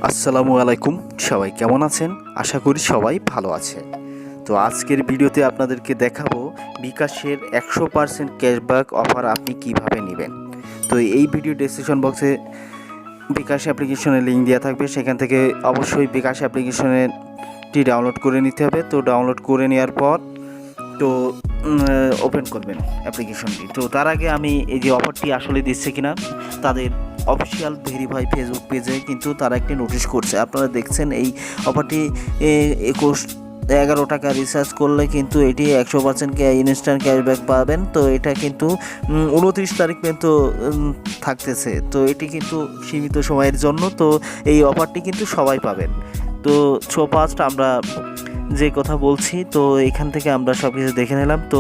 আসসালামু আলাইকুম, সবাই কেমন আছেন? আশা করি সবাই ভালো আছে। তো আজকের ভিডিওতে আপনাদেরকে দেখাবো বিকাশের 100% ক্যাশব্যাক অফার আপনি কিভাবে নেবেন। তো এই ভিডিও ডেসক্রিপশন বক্সে বিকাশ অ্যাপ্লিকেশনের লিঙ্ক দেওয়া থাকবে, সেখান থেকে অবশ্যই বিকাশ অ্যাপ্লিকেশনটি ডাউনলোড করে নিতে হবে। তো ডাউনলোড করে নেওয়ার পর তো ওপেন করবেন অ্যাপ্লিকেশনটি। তো তার আগে আমি এই যে অফারটি আসলে দিচ্ছে কিনা তাদের অফিসিয়াল ভেরিফাই ফেসবুক পেজে কিন্তু তারা একটি নোটিশ করছে। আপনারা দেখছেন এই অফারটি 11 টাকা রিচার্জ করলে কিন্তু এটি 100% ইনস্ট্যান্ট ক্যাশব্যাক পাবেন। তো এটা কিন্তু 29 তারিখ পর্যন্ত থাকতেছে। তো এটি কিন্তু সীমিত সময়ের জন্য। তো এই অফারটি কিন্তু সবাই পাবেন। তো ফার্স্ট আমরা যে কথা বলছি, তো এখান থেকে আমরা সব কিছু দেখে নিলাম। তো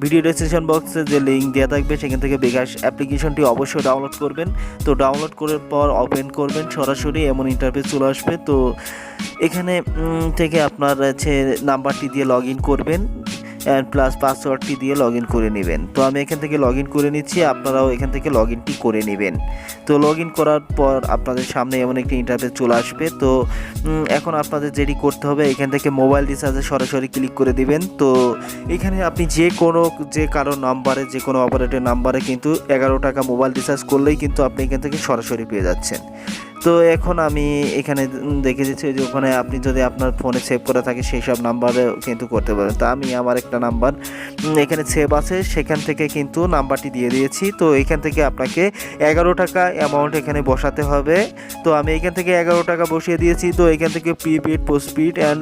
ভিডিও ডেসক্রিপশন বক্সে যে লিঙ্ক দেওয়া থাকবে সেখান থেকে বিকাশ অ্যাপ্লিকেশনটি অবশ্যই ডাউনলোড করবেন। তো ডাউনলোড করার পর ওপেন করবেন, সরাসরি এমন ইন্টারফেস চলে আসবে। তো এখানে থেকে আপনার নাম্বারটি দিয়ে লগ ইন করবেন প্লাস পাসওয়ার্ডটি দিয়ে লগ ইন করে নেবেন। তো আমি এখান থেকে লগ ইন করে নিচ্ছি, আপনারাও এখান থেকে লগ ইনটি করে নেবেন। তো লগ ইন করার পর আপনাদের সামনে এমন একটি ইন্টারফেস চলে আসবে। তো এখন আপনাদের যেটি করতে হবে, এখান থেকে মোবাইল রিচার্জে সরাসরি ক্লিক করে দিবেন। তো এখানে আপনি যে কারো নাম্বারে, যে কোনো অপারেটর নাম্বারে কিন্তু 11 টাকা মোবাইল রিচার্জ করলেই কিন্তু আপনি এখান থেকে সরাসরি পেয়ে যাচ্ছেন। তো এখন আমি এখানে দেখে দিচ্ছি যে ওখানে আপনি যদি আপনার ফোনে সেভ করা থাকে সেই সব নাম্বারে কিন্তু করতে পারেন। তো আমি আমার একটা নাম্বার এখানে সেভ আছে, সেখান থেকে কিন্তু নাম্বারটি দিয়ে দিয়েছি। তো এখান থেকে আপনাকে 11 টাকা অ্যামাউন্ট এখানে বসাতে হবে। তো আমি এখান থেকে 11 টাকা বসিয়ে দিয়েছি। তো এখান থেকে প্রিপেড, পোস্টপেড অ্যান্ড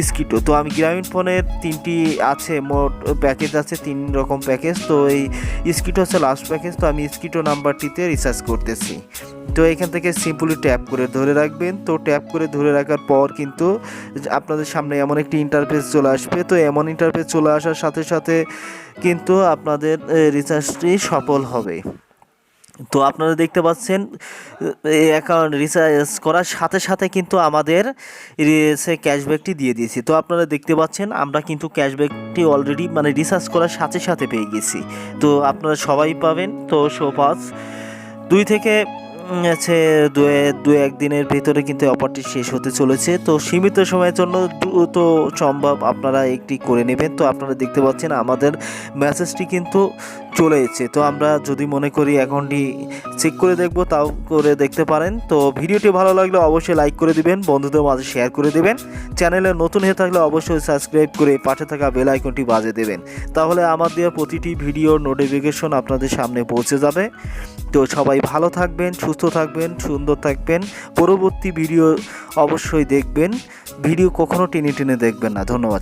স্কিটো। তো আমি গ্রামীণ ফোনের 3টি আছে, মোট প্যাকেজ আছে 3 রকম প্যাকেজ। তো এই স্কিটো হচ্ছে লাস্ট প্যাকেজ। তো আমি স্কিটো নাম্বারটিতে রিচার্জ করতেছি। তো এখান থেকে সিম্পলি ট্যাপ করে ধরে রাখবেন। তো ট্যাপ করে ধরে রাখার পর কিন্তু আপনাদের সামনে এমন একটি ইন্টারফেস চলে আসবে। তো এমন ইন্টারফেস চলে আসার সাথে সাথে কিন্তু আপনাদের রিচার্জটি সফল হবে। তো আপনারা দেখতে পাচ্ছেন অ্যাকাউন্ট রিচার্জ করার সাথে সাথে কিন্তু আমাদের সে ক্যাশব্যাকটি দিয়ে দিয়েছি। তো আপনারা দেখতে পাচ্ছেন আমরা কিন্তু ক্যাশব্যাকটি অলরেডি রিচার্জ করার সাথে সাথে পেয়ে গেছি। তো আপনারা সবাই পাবেন। তো পাস 2 থেকে দু একদিনের ভিতরে কিন্তু অফারটি শেষ হতে চলেছে। তো সীমিত সময়ের জন্য দ্রুত সম্ভব আপনারা একটি করে নেবেন। তো আপনারা দেখতে পাচ্ছেন আমাদের মেসেজটি কিন্তু চলে এসেছে। তো আমরা যদি মনে করি অ্যাকাউন্টটি চেক করে দেখব, তাও করে দেখতে পারেন। তো ভিডিওটি ভালো লাগলে অবশ্যই লাইক করে দিবেন, বন্ধুদের মাঝে শেয়ার করে দিবেন। চ্যানেলে নতুন হয়ে থাকলে অবশ্যই সাবস্ক্রাইব করে পাশে থাকা বেল আইকনটি বাজিয়ে দেবেন। তাহলে আমার দেওয়া প্রতিটি ভিডিওর নোটিফিকেশন আপনাদের সামনে পৌঁছে যাবে। তো সবাই ভালো থাকবেন, সুস্থ থাকবেন, সুন্দর থাকবেন। পরবর্তী ভিডিও অবশ্যই দেখবেন। ভিডিও কখনো টেনে টেনে দেখবেন না। ধন্যবাদ।